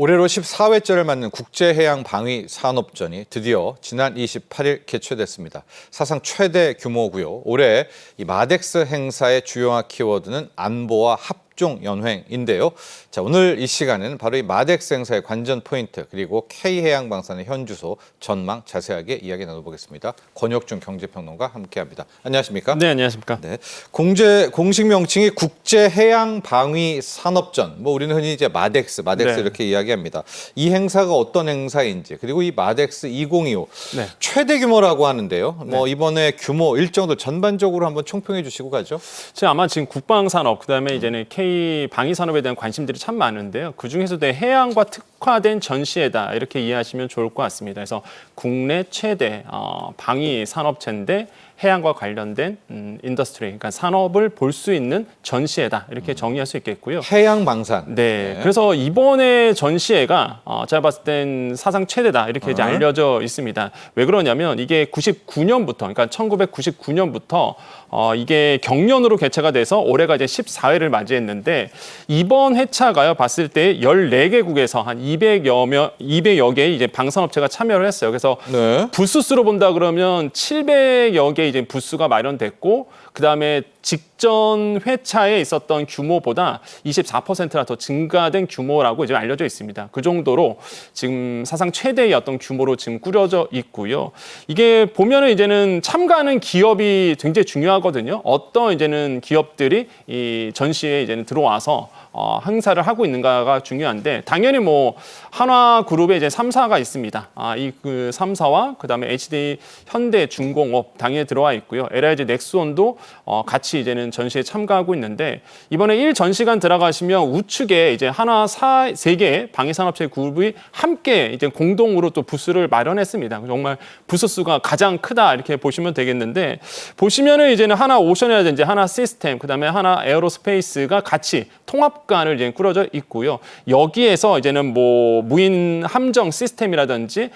올해로 14회째를 맞는 국제해양방위산업전이 드디어 지난 28일 개최됐습니다. 사상 최대 규모고요. 올해 이 마덱스 행사의 주요한 키워드는 안보와 합종 연횡인데요. 자, 오늘 이 시간에는 바로 이 마덱스 행사의 관전 포인트 그리고 K해양방산의 현주소 전망 자세하게 이야기 나눠보겠습니다. 권혁준 경제평론가 함께합니다. 안녕하십니까? 네, 안녕하십니까? 네, 공식 명칭이 국제해양방위산업전. 우리는 흔히 이제 마덱스 네. 이렇게 이야기합니다. 이 행사가 어떤 행사인지 그리고 이 마덱스 2025 네. 최대 규모라고 하는데요. 이번에 규모 일정도 전반적으로 한번 총평해 주시고 가죠. 아마 지금 국방산업 그다음에 이제는 K 방위산업에 대한 관심들이 참 많은데요. 그 중에서도 해양과 특화된 전시회다 이렇게 이해하시면 좋을 것 같습니다. 그래서 국내 최대 방위산업체인데 해양과 관련된 인더스트리, 그러니까 산업을 볼 수 있는 전시회다 이렇게 정의할 수 있겠고요. 해양방산. 네, 그래서 이번에 전시회가 제가 봤을 땐 사상 최대다 이렇게 이제 알려져 있습니다. 왜 그러냐면 이게 99년부터, 그러니까 1999년부터 이게 경년으로 개최가 돼서 올해가 이제 14회를 맞이했는데 이번 회차가요 봤을 때 14개국에서 한 200여 개의 이제 방산업체가 참여를 했어요. 그래서 네. 부스 수로 본다 그러면 700여 개 이제 부스가 마련됐고 그다음에 직전 회차에 있었던 규모보다 24%나 더 증가된 규모라고 이제 알려져 있습니다. 그 정도로 지금 사상 최대의 어떤 규모로 지금 꾸려져 있고요. 이게 보면은 이제는 참가하는 기업이 굉장히 중요하거든요. 어떤 이제는 기업들이 이 전시에 이제는 들어와서 행사를 하고 있는가가 중요한데 당연히 한화그룹에 이제 3사가 있습니다. 이 그 3사와 그다음에 HD 현대중공업 당연히 들어와 있고요. LIG 넥스원도 같이 이제는 전시에 참가하고 있는데 이번에 1전시관 들어가시면 우측에 이제 한화 3개의 방위산업체 그룹이 함께 이제 공동으로 또 부스를 마련했습니다. 정말 부스 수가 가장 크다 이렇게 보시면 되겠는데 보시면은 이제는 하나 오션이라든지 하나 시스템 그다음에 하나 에어로스페이스가 같이 통합관을 이제 꾸려져 있고요. 여기에서 이제는 무인 함정 시스템이라든지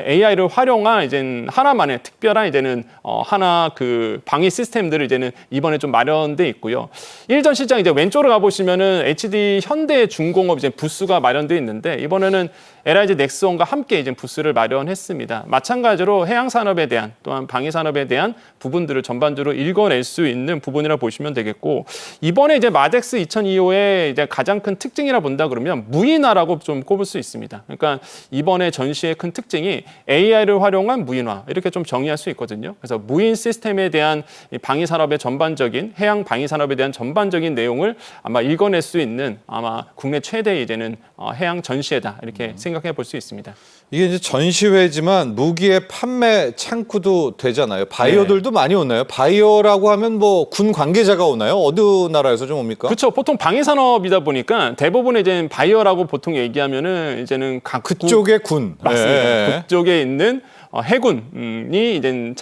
AI를 활용한 이제는 하나만의 특별한 이제는 하나 그 방위 시스템들을 이제는 이번에 좀 마련돼 있고요. 일전 시장 이제 왼쪽으로 가보시면은 HD 현대중공업 이제 부스가 마련돼 있는데 이번에는 LIG 넥스원과 함께 이제 부스를 마련했습니다. 마찬가지로 해양 산업에 대한 또한 방위 산업에 대한 부분들을 전반적으로 읽어낼 수 있는 부분이라 보시면 되겠고 이번에 이제 마덱스 2025의 이제 가장 큰 특징이라 본다 그러면 무인화라고 좀 꼽을 수 있습니다. 그러니까 이번에 전시의 큰 특징이 AI를 활용한 무인화 이렇게 좀 정의할 수 있거든요. 그래서 무인 시스템에 대한 방위 산업의 전반적인 해양 방위 산업에 대한 전반적인 내용을 아마 읽어낼 수 있는 아마 국내 최대 이제는 해양 전시회다 이렇게 생각해 볼 수 있습니다. 이게 이제 전시회지만 무기의 판매 창구도 되잖아요. 바이어들도 많이 오나요? 바이어라고 하면 군 관계자가 오나요? 어느 나라에서 좀 옵니까? 그렇죠. 보통 방위 산업이다 보니까 대부분 이제 바이어라고 보통 얘기하면은 이제는 그쪽의 군 맞습니다. 그쪽에 있는 해군이 이제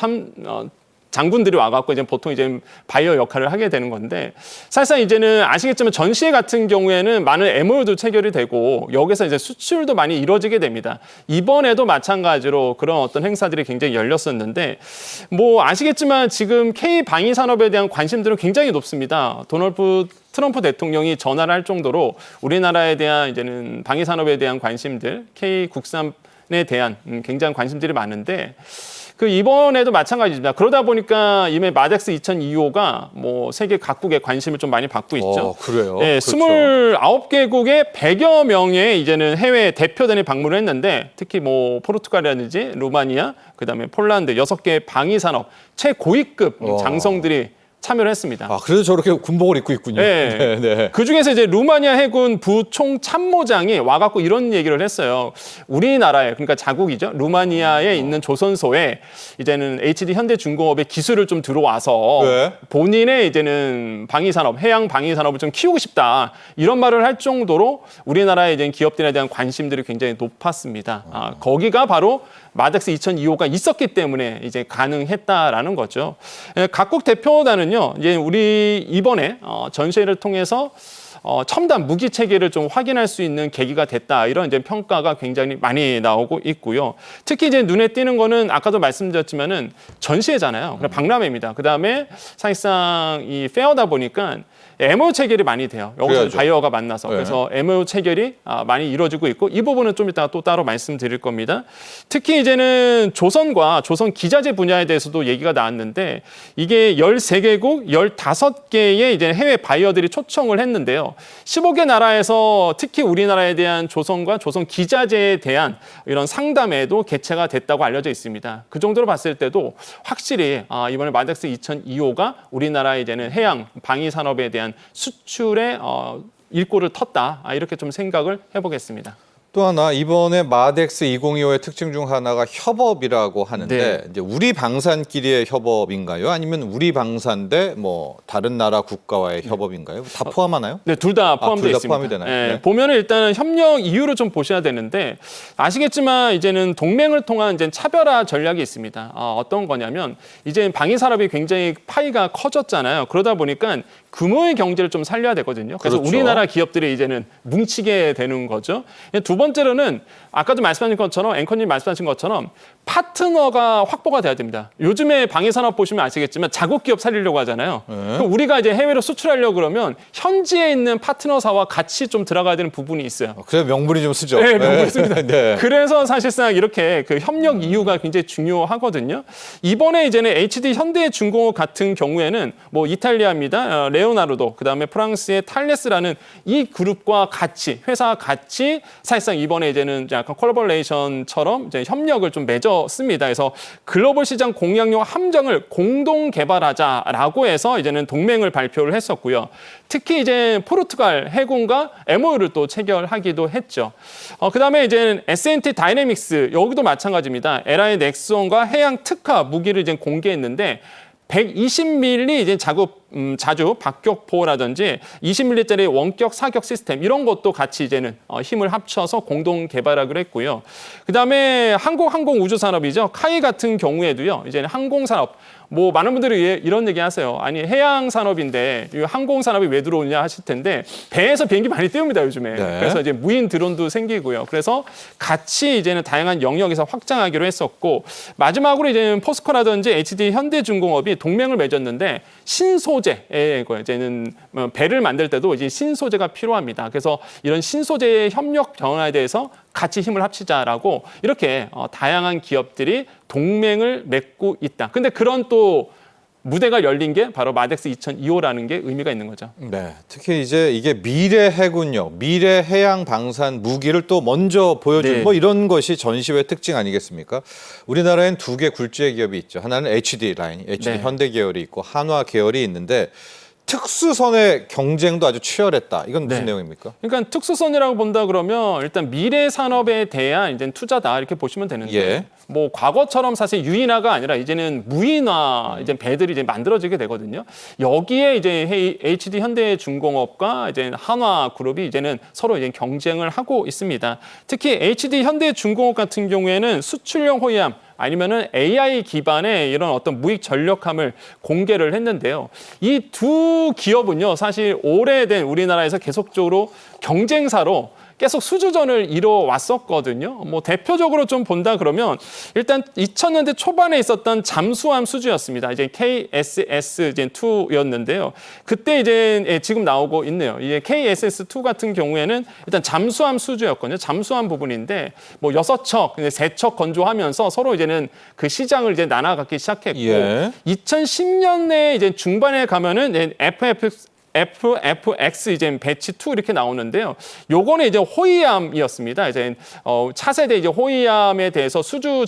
장군들이 와갖고 이제 보통 이제 바이어 역할을 하게 되는 건데 사실상 이제는 아시겠지만 전시회 같은 경우에는 많은 MOU도 체결이 되고 여기서 이제 수출도 많이 이루어지게 됩니다. 이번에도 마찬가지로 그런 어떤 행사들이 굉장히 열렸었는데 아시겠지만 지금 K 방위 산업에 대한 관심들은 굉장히 높습니다. 도널드 트럼프 대통령이 전화를 할 정도로 우리나라에 대한 이제는 방위 산업에 대한 관심들, K 국산에 대한 굉장한 관심들이 많은데. 이번에도 마찬가지입니다. 그러다 보니까 이미 마덱스 2025가 세계 각국의 관심을 좀 많이 받고 있죠. 그래요? 네, 그렇죠. 29개국의 100여 명의 이제는 해외 대표단이 방문을 했는데 특히 포르투갈이라든지 루마니아, 그다음에 폴란드 6개의 방위 산업 최고위급 장성들이 참여를 했습니다. 그래서 저렇게 군복을 입고 있군요. 네. 네. 그 중에서 이제 루마니아 해군 부총 참모장이 와갖고 이런 얘기를 했어요. 우리나라에, 그러니까 자국이죠. 루마니아에 있는 조선소에 이제는 HD 현대중공업의 기술을 좀 들어와서 본인의 이제는 방위산업, 해양 방위산업을 좀 키우고 싶다. 이런 말을 할 정도로 우리나라의 이제 기업들에 대한 관심들이 굉장히 높았습니다. 거기가 바로 마덱스 2025가 있었기 때문에 이제 가능했다라는 거죠. 각국 대표단은요, 이제 우리 이번에 전시회를 통해서 첨단 무기 체계를 좀 확인할 수 있는 계기가 됐다. 이런 이제 평가가 굉장히 많이 나오고 있고요. 특히 이제 눈에 띄는 거는 아까도 말씀드렸지만은 전시회잖아요. 박람회입니다. 그 다음에 사실상 이 페어다 보니까 MOU 체결이 많이 돼요. 여기서 그래야죠. 바이어가 만나서. 네. 그래서 MOU 체결이 많이 이루어지고 있고 이 부분은 좀 이따가 또 따로 말씀드릴 겁니다. 특히 이제는 조선과 조선 기자재 분야에 대해서도 얘기가 나왔는데 이게 13개국 15개의 이제 해외 바이어들이 초청을 했는데요. 15개 나라에서 특히 우리나라에 대한 조선과 조선 기자재에 대한 이런 상담회도 개최가 됐다고 알려져 있습니다. 그 정도로 봤을 때도 확실히 이번에 마덱스 2025가 우리나라 이제는 해양 방위 산업에 대한 수출에 일꼬를 텄다. 이렇게 좀 생각을 해보겠습니다. 또 하나 이번에 마덱스 2025의 특징 중 하나가 협업이라고 하는데 네. 이제 우리 방산끼리의 협업인가요? 아니면 우리 방산 대 뭐 다른 나라 국가와의 협업인가요? 다 포함하나요? 네, 둘 다 포함되어 둘 다 있습니다. 포함이 되나요? 예, 네. 보면은 일단은 협력 이유를 좀 보셔야 되는데 아시겠지만 이제는 동맹을 통한 이제 차별화 전략이 있습니다. 어떤 거냐면 이제 방위 산업이 굉장히 파이가 커졌잖아요. 그러다 보니까 규모의 경제를 좀 살려야 되거든요. 그래서 그렇죠. 우리나라 기업들이 이제는 뭉치게 되는 거죠. 두 번째로는 아까도 말씀하신 것처럼 앵커님 말씀하신 것처럼 파트너가 확보가 돼야 됩니다. 요즘에 방위산업 보시면 아시겠지만 자국 기업 살리려고 하잖아요. 그럼 우리가 이제 해외로 수출하려고 그러면 현지에 있는 파트너사와 같이 좀 들어가야 되는 부분이 있어요. 그래 명분이 좀 쓰죠. 네, 명분이 씁니다. 네. 그래서 사실상 이렇게 그 협력 이유가 굉장히 중요하거든요. 이번에 이제는 HD 현대중공업 같은 경우에는 뭐 이탈리아입니다. 레오나르도, 그다음에 프랑스의 탈레스라는 이 그룹과 같이 회사와 같이 사실상 이번에 이제는 약간 콜라보레이션처럼 이제 협력을 좀 맺었습니다. 그래서 글로벌 시장 공략용 함정을 공동 개발하자라고 해서 이제는 동맹을 발표를 했었고요. 특히 이제 포르투갈 해군과 MOU를 또 체결하기도 했죠. 그다음에 이제는 S&T 다이내믹스 여기도 마찬가지입니다. LI 넥슨과 해양 특화 무기를 이제 공개했는데 120mm 이제 자주 박격포라든지 20mm짜리 원격 사격 시스템 이런 것도 같이 이제는 힘을 합쳐서 공동 개발하기로 했고요. 그다음에 항공우주산업이죠. 카이 같은 경우에도요. 이제는 항공산업 뭐 많은 분들이 이런 얘기 하세요. 아니 해양 산업인데 이 항공 산업이 왜 들어오냐 하실 텐데 배에서 비행기 많이 띄웁니다 요즘에. 네. 그래서 이제 무인 드론도 생기고요. 그래서 같이 이제는 다양한 영역에서 확장하기로 했었고 마지막으로 이제는 포스코라든지 HD 현대중공업이 동맹을 맺었는데 신소재 이제는 배를 만들 때도 이제 신소재가 필요합니다. 그래서 이런 신소재의 협력 변화에 대해서 같이 힘을 합치자라고 이렇게 다양한 기업들이 동맹을 맺고 있다. 근데 그런 또 무대가 열린 게 바로 마덱스 2025라는 게 의미가 있는 거죠. 네, 특히 이제 이게 미래 해군력, 미래 해양 방산 무기를 또 먼저 보여주는 네. 뭐 이런 것이 전시회 특징 아니겠습니까? 우리나라엔 두 개 굴지의 기업이 있죠. 하나는 HD 라인, HD 네. 현대 계열이 있고 한화 계열이 있는데 특수선의 경쟁도 아주 치열했다. 이건 무슨 네. 내용입니까? 그러니까 특수선이라고 본다 그러면 일단 미래 산업에 대한 이제 투자다 이렇게 보시면 되는데 예. 뭐 과거처럼 사실 유인화가 아니라 이제는 무인화 이제 배들이 이제 만들어지게 되거든요. 여기에 이제 HD 현대중공업과 이제 한화 그룹이 이제는 서로 이제 경쟁을 하고 있습니다. 특히 HD 현대중공업 같은 경우에는 수출용 호위함 아니면은 AI 기반의 이런 어떤 무익 전력함을 공개를 했는데요. 이 두 기업은요, 사실 오래된 우리나라에서 계속적으로 경쟁사로 계속 수주전을 이뤄왔었거든요. 뭐 대표적으로 좀 본다 그러면 일단 2000년대 초반에 있었던 잠수함 수주였습니다. 이제 KSS-2였는데요. 그때 이제 지금 나오고 있네요. 이게 KSS-2 같은 경우에는 일단 잠수함 수주였거든요. 잠수함 부분인데 뭐 6척, 3척 건조하면서 서로 이제는 그 시장을 이제 나눠갖기 시작했고 예. 2010년대 이제 중반에 가면은 이제 FFX 이제 배치 2 이렇게 나오는데요. 요거는 이제 호위함이었습니다. 이제 차세대 이제 호위함에 대해서 수주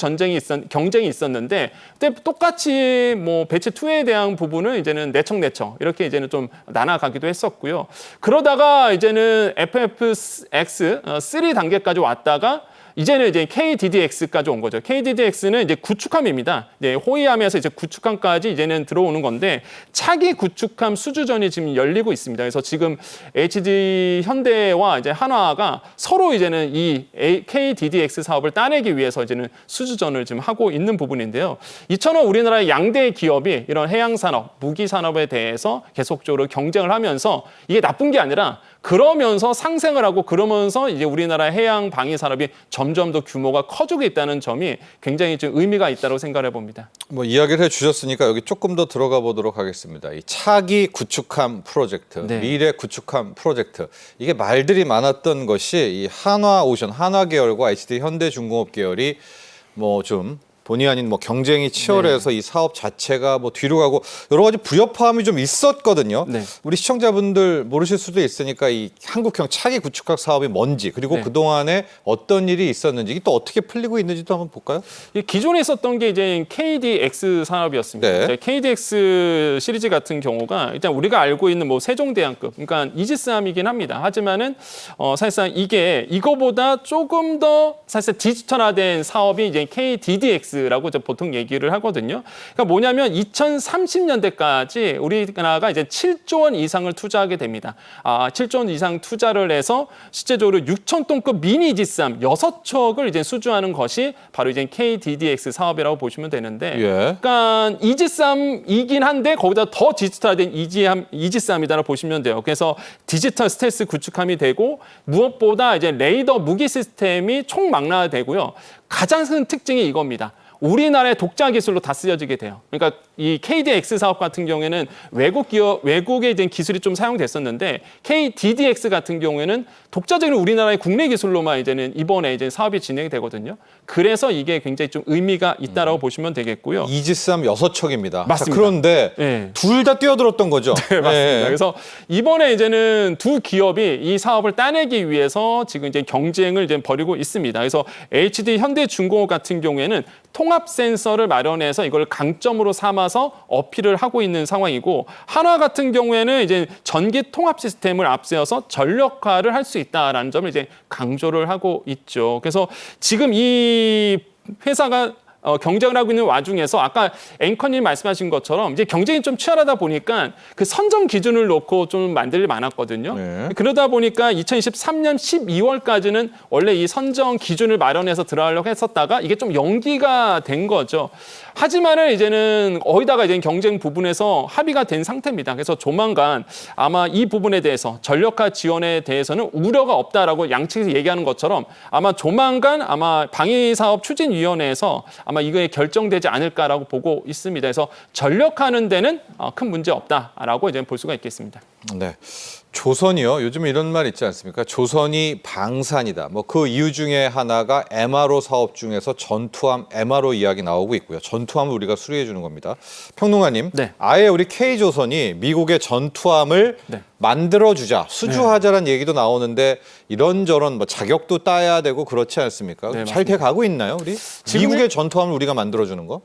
경쟁이 있었는데 그때 똑같이 뭐 배치 2에 대한 부분은 이제는 내척 이렇게 이제는 좀 나눠가기도 했었고요. 그러다가 이제는 FFX 3 단계까지 왔다가 이제는 이제 KDDX까지 온 거죠. KDDX는 이제 구축함입니다. 이제 호위함에서 이제 구축함까지 이제는 들어오는 건데 차기 구축함 수주전이 지금 열리고 있습니다. 그래서 지금 HD 현대와 이제 한화가 서로 이제는 이 KDDX 사업을 따내기 위해서 이제는 수주전을 지금 하고 있는 부분인데요. 이처럼 우리나라의 양대 기업이 이런 해양 산업, 무기 산업에 대해서 계속적으로 경쟁을 하면서 이게 나쁜 게 아니라 그러면서 상생을 하고 그러면서 이제 우리나라 해양 방위 산업이 점점 더 규모가 커지고 있다는 점이 굉장히 좀 의미가 있다고 생각해 봅니다. 뭐 이야기를 해주셨으니까 여기 조금 더 들어가 보도록 하겠습니다. 이 차기 구축함 프로젝트, 네. 미래 구축함 프로젝트, 이게 말들이 많았던 것이 이 한화오션, 한화계열과 HD 현대중공업 계열이 뭐 좀 본의 아닌 뭐 경쟁이 치열해서 이 사업 자체가 뭐 뒤로 가고 여러 가지 불협화음이 좀 있었거든요. 네. 우리 시청자분들 모르실 수도 있으니까 이 한국형 차기 구축함 사업이 뭔지, 그리고 네. 그동안에 어떤 일이 있었는지, 이게 또 어떻게 풀리고 있는지도 한번 볼까요? 이 기존에 있었던 게 이제 KDX 산업이었습니다. 네. 이제 KDX 시리즈 같은 경우가 일단 우리가 알고 있는 뭐 세종대왕급, 그러니까 이지스함이긴 합니다. 하지만은 사실상 이거보다 조금 더 사실 디지털화된 사업이 이제 KDDX라고 이제 보통 얘기를 하거든요. 그러니까 뭐냐면 2030년대까지 우리나라가 이제 7조 원 이상을 투자하게 됩니다. 7조 원 이상 투자를 해서 실제적으로 6,000톤급 미니 이지스함 6척을 이제 수주하는 것이 바로 이제 KDDX 사업이라고 보시면 되는데, 예. 그러니까 이지스함이긴 한데 거기다 더 디지털화된 이지스함이다라고 보시면 돼요. 그래서 디지털 스텔스 구축함이 되고 무엇보다 이제 레이더 무기 시스템이 총망라되고요. 가장 큰 특징이 이겁니다. 우리나라의 독자 기술로 다 쓰여지게 돼요. 그러니까 이 KDX 사업 같은 경우에는 외국의 이제 기술이 좀 사용됐었는데 KDDX 같은 경우에는 독자적인 우리나라의 국내 기술로만 이제는 이번에 이제 사업이 진행이 되거든요. 그래서 이게 굉장히 좀 의미가 있다라고 보시면 되겠고요. 이지스함 6척입니다. 맞습니다. 자, 그런데 네. 둘 다 뛰어들었던 거죠. 네, 맞습니다. 네. 그래서 이번에 이제는 두 기업이 이 사업을 따내기 위해서 지금 이제 경쟁을 이제 벌이고 있습니다. 그래서 HD 현대중공업 같은 경우에는 통합 센서를 마련해서 이걸 강점으로 삼아서 어필을 하고 있는 상황이고, 한화 같은 경우에는 이제 전기 통합 시스템을 앞세워서 전력화를 할 수 있다라는 점을 이제 강조를 하고 있죠. 그래서 지금 이 회사가 경쟁을 하고 있는 와중에서 아까 앵커님 말씀하신 것처럼 이제 경쟁이 좀 치열하다 보니까 그 선정 기준을 놓고 좀 만들 일이 많았거든요. 네. 그러다 보니까 2023년 12월까지는 원래 이 선정 기준을 마련해서 들어가려고 했었다가 이게 좀 연기가 된 거죠. 하지만은 이제는 거의다가 이제 경쟁 부분에서 합의가 된 상태입니다. 그래서 조만간 아마 이 부분에 대해서 전력화 지원에 대해서는 우려가 없다라고 양측에서 얘기하는 것처럼 아마 조만간 아마 방위사업 추진위원회에서 아마 이거에 결정되지 않을까라고 보고 있습니다. 그래서 전력하는 데는 큰 문제 없다라고 이제 볼 수가 있겠습니다. 네. 조선이요. 요즘 이런 말 있지 않습니까? 조선이 방산이다. 뭐 그 이유 중에 하나가 MRO 사업 중에서 전투함 MRO 이야기 나오고 있고요. 전투함을 우리가 수리해 주는 겁니다. 평론가님, 네. 아예 우리 K조선이 미국의 전투함을 네. 만들어주자, 수주하자라는 얘기도 나오는데 이런저런 뭐 자격도 따야 되고 그렇지 않습니까? 네, 잘 돼가고 있나요, 우리? 지금 미국의 전투함을 우리가 만들어주는 거?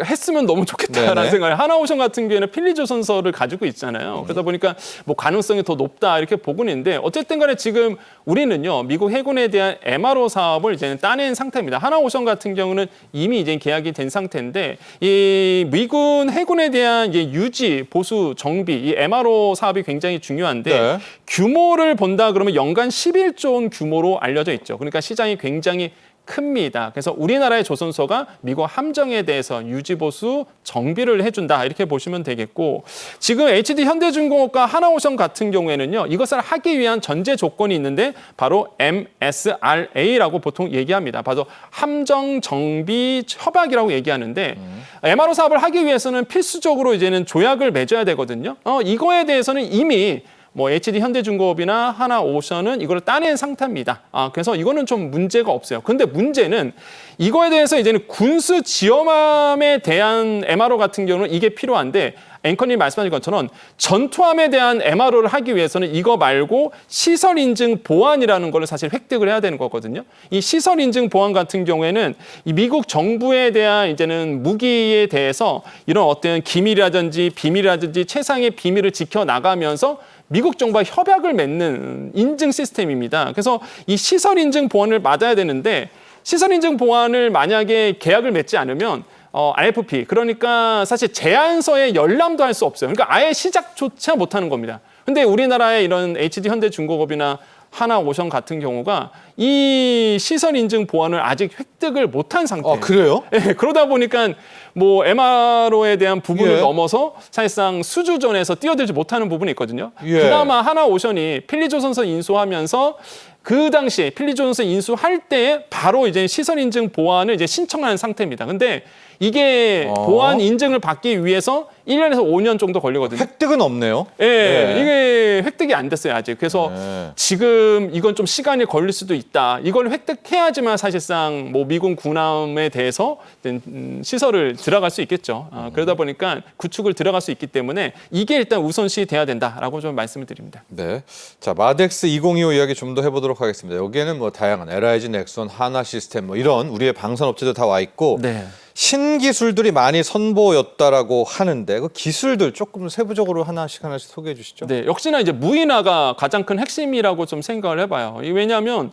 했으면 너무 좋겠다라는 네네. 생각을. 하나오션 같은 경우에는 필리조선서를 가지고 있잖아요. 그러다 보니까 뭐 가능성이 더 높다 이렇게 보고는 있는데, 어쨌든 간에 지금 우리는요, 미국 해군에 대한 MRO 사업을 이제는 따낸 상태입니다. 하나오션 같은 경우는 이미 이제 계약이 된 상태인데, 이 미군 해군에 대한 이제 유지, 보수, 정비, 이 MRO 사업이 굉장히 중요한데, 네. 규모를 본다 그러면 연간 11조 원 규모로 알려져 있죠. 그러니까 시장이 굉장히 큽니다. 그래서 우리나라의 조선소가 미국 함정에 대해서 유지보수 정비를 해준다 이렇게 보시면 되겠고, 지금 HD 현대중공업과 하나오션 같은 경우에는요, 이것을 하기 위한 전제 조건이 있는데 바로 MSRA라고 보통 얘기합니다. 바로 함정 정비 협약이라고 얘기하는데, MRO 사업을 하기 위해서는 필수적으로 이제는 조약을 맺어야 되거든요. 이거에 대해서는 이미 뭐 HD 현대중공업이나 하나오션은 이걸 따낸 상태입니다. 그래서 이거는 좀 문제가 없어요. 근데 문제는 이거에 대해서 이제는 군수 지원함에 대한 MRO 같은 경우는 이게 필요한데, 앵커님 말씀하신 것처럼 전투함에 대한 MRO를 하기 위해서는 이거 말고 시설 인증 보안이라는 걸 사실 획득을 해야 되는 거거든요. 이 시설 인증 보안 같은 경우에는 이 미국 정부에 대한 이제는 무기에 대해서 이런 어떤 기밀이라든지 비밀이라든지 최상의 비밀을 지켜 나가면서 미국 정부와 협약을 맺는 인증 시스템입니다. 그래서 이 시설 인증 보안을 받아야 되는데, 시설 인증 보안을 만약에 계약을 맺지 않으면 RFP, 그러니까 사실 제안서에 열람도 할 수 없어요. 그러니까 아예 시작조차 못하는 겁니다. 근데 우리나라의 이런 HD 현대중공업이나 하나오션 같은 경우가 이 시설 인증 보안을 아직 획득을 못한 상태예요. 아, 그래요? 네, 그러다 보니까 뭐 MRO에 대한 부분을 예. 넘어서 사실상 수주전에서 뛰어들지 못하는 부분이 있거든요. 예. 그나마 하나오션이 필리조선서 인수하면서 그 당시에 필리조선서 인수할 때에 바로 이제 시설 인증 보안을 이제 신청하는 상태입니다. 근데 이게 보안 인증을 받기 위해서 1년에서 5년 정도 걸리거든요. 획득은 없네요. 예, 네. 이게 획득이 안 됐어요, 아직. 그래서 네. 지금 이건 좀 시간이 걸릴 수도 있다. 이걸 획득해야지만 사실상 뭐 미군 군함에 대해서 시설을 들어갈 수 있겠죠. 그러다 보니까 구축을 들어갈 수 있기 때문에 이게 일단 우선시 돼야 된다라고 좀 말씀을 드립니다. 네. 자, 마덱스 2025 이야기 좀 더 해보도록 하겠습니다. 여기에는 뭐 다양한 LIG, 넥슨, 하나 시스템 뭐 이런 우리의 방산 업체들 다 와 있고 네. 신기술들이 많이 선보였다라고 하는데 그 기술들 조금 세부적으로 하나씩 소개해 주시죠. 네, 역시나 이제 무인화가 가장 큰 핵심이라고 좀 생각을 해봐요. 왜냐하면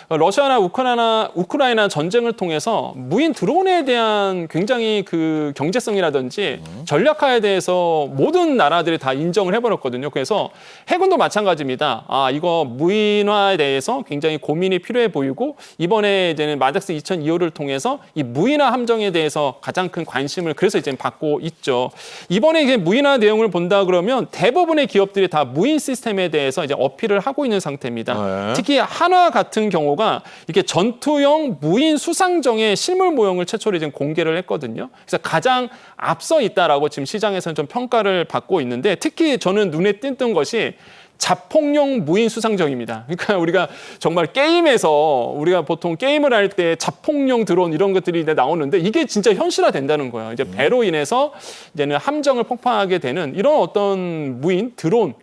러시아나 우크라이나 전쟁을 통해서 무인 드론에 대한 굉장히 그 경제성이라든지 전략화에 대해서 모든 나라들이 다 인정을 해버렸거든요. 그래서 해군도 마찬가지입니다. 이거 무인화에 대해서 굉장히 고민이 필요해 보이고 이번에 이제는 마덱스 2025를 통해서 이 무인화 함정에 대해서 가장 큰 관심을 그래서 이제 받고 있죠. 이번에 이제 무인화 내용을 본다 그러면 대부분의 기업들이 다 무인 시스템에 대해서 이제 어필을 하고 있는 상태입니다. 네. 특히 한화 같은 경우가 이렇게 전투용 무인 수상정의 실물 모형을 최초로 이제 공개를 했거든요. 그래서 가장 앞서 있다라고 지금 시장에서는 좀 평가를 받고 있는데 특히 저는 눈에 띄는 것이 자폭용 무인 수상정입니다. 그러니까 우리가 정말 게임에서 우리가 보통 게임을 할 때 자폭용 드론 이런 것들이 나오는데 이게 진짜 현실화 된다는 거예요. 이제 배로 인해서 이제는 함정을 폭파하게 되는 이런 어떤 무인 드론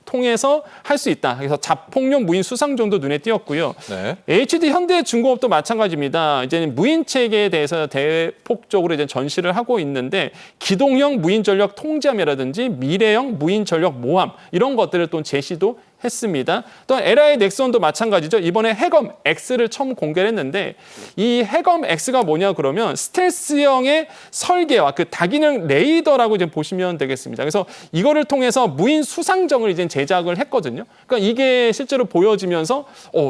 통해서 할 수 있다. 그래서 자폭용 무인 수상정도 눈에 띄었고요. 네. HD 현대중공업도 마찬가지입니다. 이제는 무인 체계에 대해서 대폭적으로 이제 전시를 하고 있는데 기동형 무인 전력 통제함이라든지 미래형 무인 전력 모함 이런 것들을 또 제시도 했습니다. 또한 LI 넥슨도 마찬가지죠. 이번에 해검 X를 처음 공개를 했는데 이 해검 X가 뭐냐 그러면 스텔스형의 설계와 그 다기능 레이더라고 이제 보시면 되겠습니다. 그래서 이거를 통해서 무인 수상정을 이제 제작을 했거든요. 그러니까 이게 실제로 보여지면서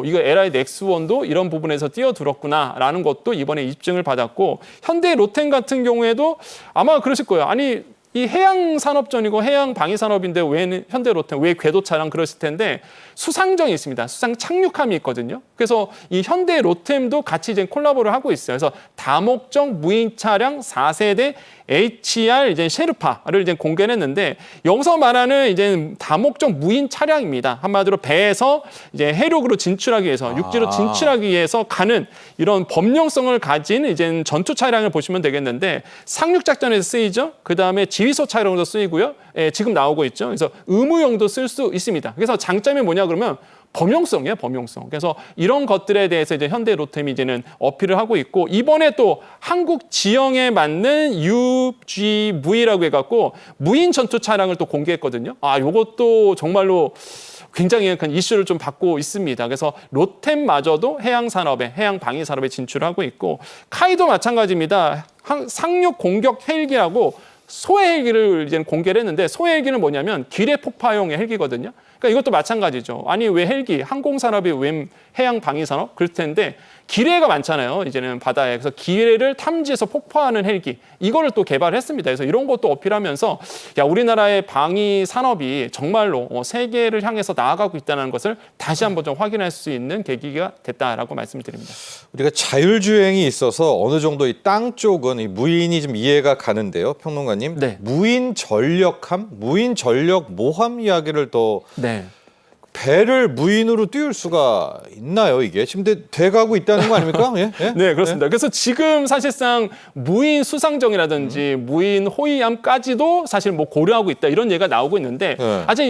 이거 LI 넥스원도 이런 부분에서 뛰어들었구나라는 것도 이번에 입증을 받았고 현대 로템 같은 경우에도 아마 그러실 거예요. 아니 이 해양 산업전이고 해양 방위 산업인데 왜 현대 로템, 왜 궤도 차량 그러실 텐데 수상정이 있습니다. 수상 착륙함이 있거든요. 그래서 이 현대 로템도 같이 이제 콜라보를 하고 있어요. 그래서 다목적 무인 차량 4세대 HR 이제 셰르파를 이제 공개를 했는데 여기서 말하는 이제 다목적 무인 차량입니다. 한마디로 배에서 이제 해륙으로 진출하기 위해서 육지로 진출하기 위해서 가는 이런 범용성을 가진 이제 전투 차량을 보시면 되겠는데 상륙 작전에서 쓰이죠. 그 다음에 지휘소 차량도 쓰이고요. 지금 나오고 있죠. 그래서 의무용도 쓸 수 있습니다. 그래서 장점이 뭐냐 그러면 범용성이에요, 범용성. 그래서 이런 것들에 대해서 이제 현대 로템이 이제는 어필을 하고 있고 이번에 또 한국 지형에 맞는 UGV라고 해갖고 무인 전투 차량을 또 공개했거든요. 요것도 정말로 굉장히 큰 이슈를 좀 받고 있습니다. 그래서 로템마저도 해양 산업에, 해양 방위 산업에 진출하고 있고 카이도 마찬가지입니다. 상륙 공격 헬기라고 소해 헬기를 이제 공개를 했는데 소해 헬기는 뭐냐면 기뢰 폭파용의 헬기거든요. 그러니까 이것도 마찬가지죠. 아니 왜 헬기, 항공산업이 왜 해양 방위산업? 그럴 텐데 기뢰가 많잖아요. 이제는 바다에. 그래서 기뢰를 탐지해서 폭파하는 헬기. 이거를 또 개발했습니다. 그래서 이런 것도 어필하면서 우리나라의 방위 산업이 정말로 세계를 향해서 나아가고 있다는 것을 다시 한번 좀 확인할 수 있는 계기가 됐다라고 말씀드립니다. 우리가 자율주행이 있어서 어느 정도 이 땅 쪽은 이 무인이 좀 이해가 가는데요. 평론가님. 네. 무인 전력함, 무인 전력 모함 이야기를 또 네. 배를 무인으로 띄울 수가 있나요, 이게? 지금 돼가고 있다는 거 아닙니까? 예? 예? 네, 그렇습니다. 그래서 지금 사실상 무인 수상정이라든지 무인 호위함까지도 사실 뭐 고려하고 있다 이런 얘기가 나오고 있는데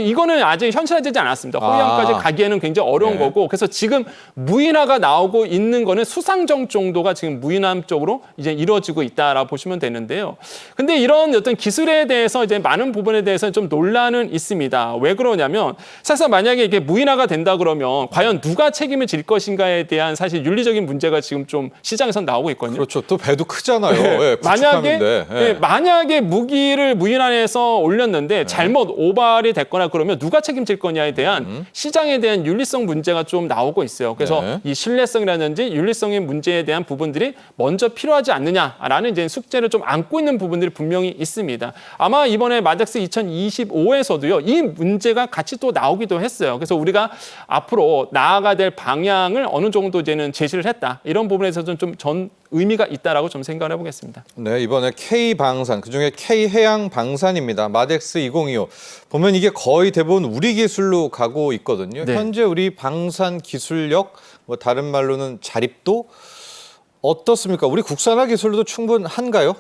이거는 아직 현실화되지 않았습니다. 호위함까지 가기에는 굉장히 어려운 거고 그래서 지금 무인화가 나오고 있는 거는 수상정 정도가 지금 무인함 쪽으로 이제 이루어지고 있다라고 보시면 되는데요. 근데 이런 어떤 기술에 대해서 이제 많은 부분에 대해서 좀 논란은 있습니다. 왜 그러냐면 사실 만약에 이게 무인화가 된다 그러면 과연 누가 책임을 질 것인가에 대한 사실 윤리적인 문제가 지금 좀 시장에서 나오고 있거든요. 그렇죠. 또 배도 크잖아요. 네. 예, 만약에 구축하는데. 예. 만약에 무기를 무인화해서 올렸는데 잘못 오발이 됐거나 그러면 누가 책임질 거냐에 대한 시장에 대한 윤리성 문제가 좀 나오고 있어요. 그래서 네. 이 신뢰성이라든지 윤리성의 문제에 대한 부분들이 먼저 필요하지 않느냐라는 이제 숙제를 좀 안고 있는 부분들이 분명히 있습니다. 아마 이번에 마덱스 2025에서도요 이 문제가 같이 또 나오기도 했어요. 그래서 우리가 앞으로 나아가야 될 방향을 어느 정도 이제는 제시를 했다. 이런 부분에서는 좀 전 의미가 있다라고 좀 생각을 해보겠습니다. 네, 이번에 K방산, 그중에 K해양방산입니다. 마덱스 2025. 보면 이게 거의 대부분 우리 기술로 가고 있거든요. 네. 현재 우리 방산 기술력, 뭐 다른 말로는 자립도 어떻습니까? 우리 국산화 기술도 충분한가요?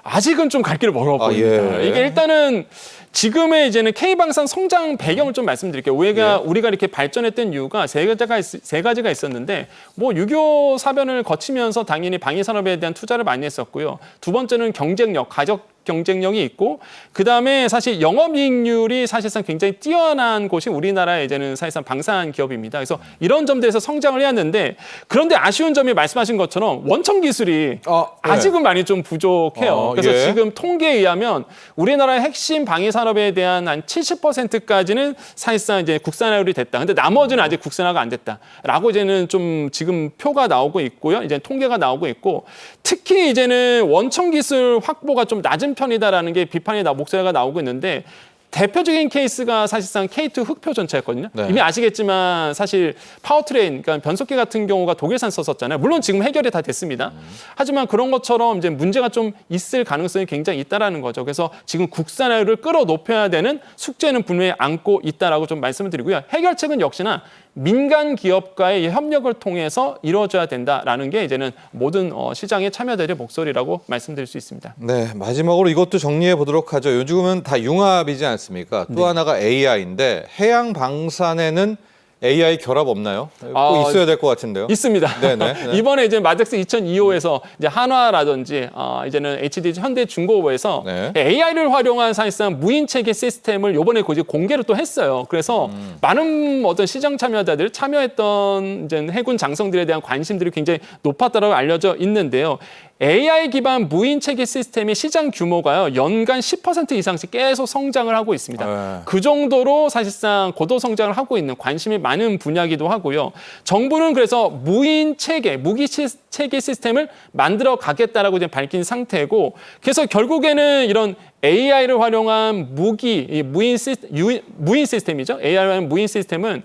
아직은 좀 갈 길이 멀어 보입니다. 예. 이게 일단은 지금의 이제는 K방산 성장 배경을 좀 말씀드릴게요. 우리가 이렇게 발전했던 이유가 세 가지가 있었는데 뭐 유교 사변을 거치면서 당연히 방위 산업에 대한 투자를 많이 했었고요. 두 번째는 경쟁력, 가격 경쟁력이 있고 그다음에 사실 영업이익률이 사실상 굉장히 뛰어난 곳이 우리나라의 이제는 사실상 방산 기업입니다. 그래서 이런 점들에서 성장을 해왔는데 그런데 아쉬운 점이 말씀하신 것처럼 원천 기술이 아직은 많이 좀 부족해요. 그래서 예. 지금 통계에 의하면 우리나라의 핵심 방위 산업에 대한 한 70%까지는 사실상 이제 국산화율이 됐다. 근데 나머지는 아직 국산화가 안 됐다라고 이제는 좀 지금 표가 나오고 있고요. 이제 통계가 나오고 있고 특히 이제는 원천 기술 확보가 좀 낮은 편이다라는 게 비판이 목소리가 나오고 있는데 대표적인 케이스가 사실상 K2 흑표 전차였거든요. 네. 이미 아시겠지만 사실 파워트레인, 그러니까 변속기 같은 경우가 독일산 썼었잖아요. 물론 지금 해결이 다 됐습니다. 하지만 그런 것처럼 이제 문제가 좀 있을 가능성이 굉장히 있다라는 거죠. 그래서 지금 국산화율을 끌어높여야 되는 숙제는 분명히 안고 있다라고 좀 말씀을 드리고요. 해결책은 역시나 민간 기업과의 협력을 통해서 이루어져야 된다라는 게 이제는 모든 시장의 참여자들의 목소리라고 말씀드릴 수 있습니다. 네, 마지막으로 이것도 정리해 보도록 하죠. 요즘은 다 융합이지 않습니까? 또 하나가 AI인데 해양 방산에는 AI 결합 없나요? 꼭 있어야 될 것 같은데요. 있습니다. 네네. 네. 이번에 이제 마덱스 2025에서 이제 한화라든지 이제는 HD 현대중공업에서 네. AI를 활용한 사실상 무인 체계 시스템을 이번에 공개를 또 했어요. 그래서 많은 어떤 시장 참여자들 참여했던 이제 해군 장성들에 대한 관심들이 굉장히 높았다고 알려져 있는데요. AI 기반 무인 체계 시스템의 시장 규모가요 연간 10% 이상씩 계속 성장을 하고 있습니다. 네. 그 정도로 사실상 고도 성장을 하고 있는 관심이 많은 분야이기도 하고요. 정부는 그래서 무인 체계, 무기 체계 시스템을 만들어 가겠다라고 이제 밝힌 상태고, 그래서 결국에는 이런 AI를 활용한 무인 시스템이죠. AI를 활용한 무인 시스템은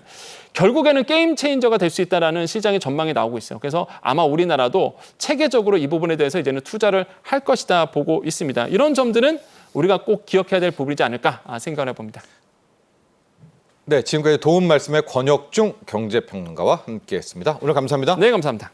결국에는 게임 체인저가 될 수 있다라는 시장의 전망이 나오고 있어요. 그래서 아마 우리나라도 체계적으로 이 부분에 대해서 이제는 투자를 할 것이다 보고 있습니다. 이런 점들은 우리가 꼭 기억해야 될 부분이지 않을까 생각을 해봅니다. 네, 지금까지 도움 말씀의 권혁중 경제평론가와 함께했습니다. 오늘 감사합니다. 네, 감사합니다.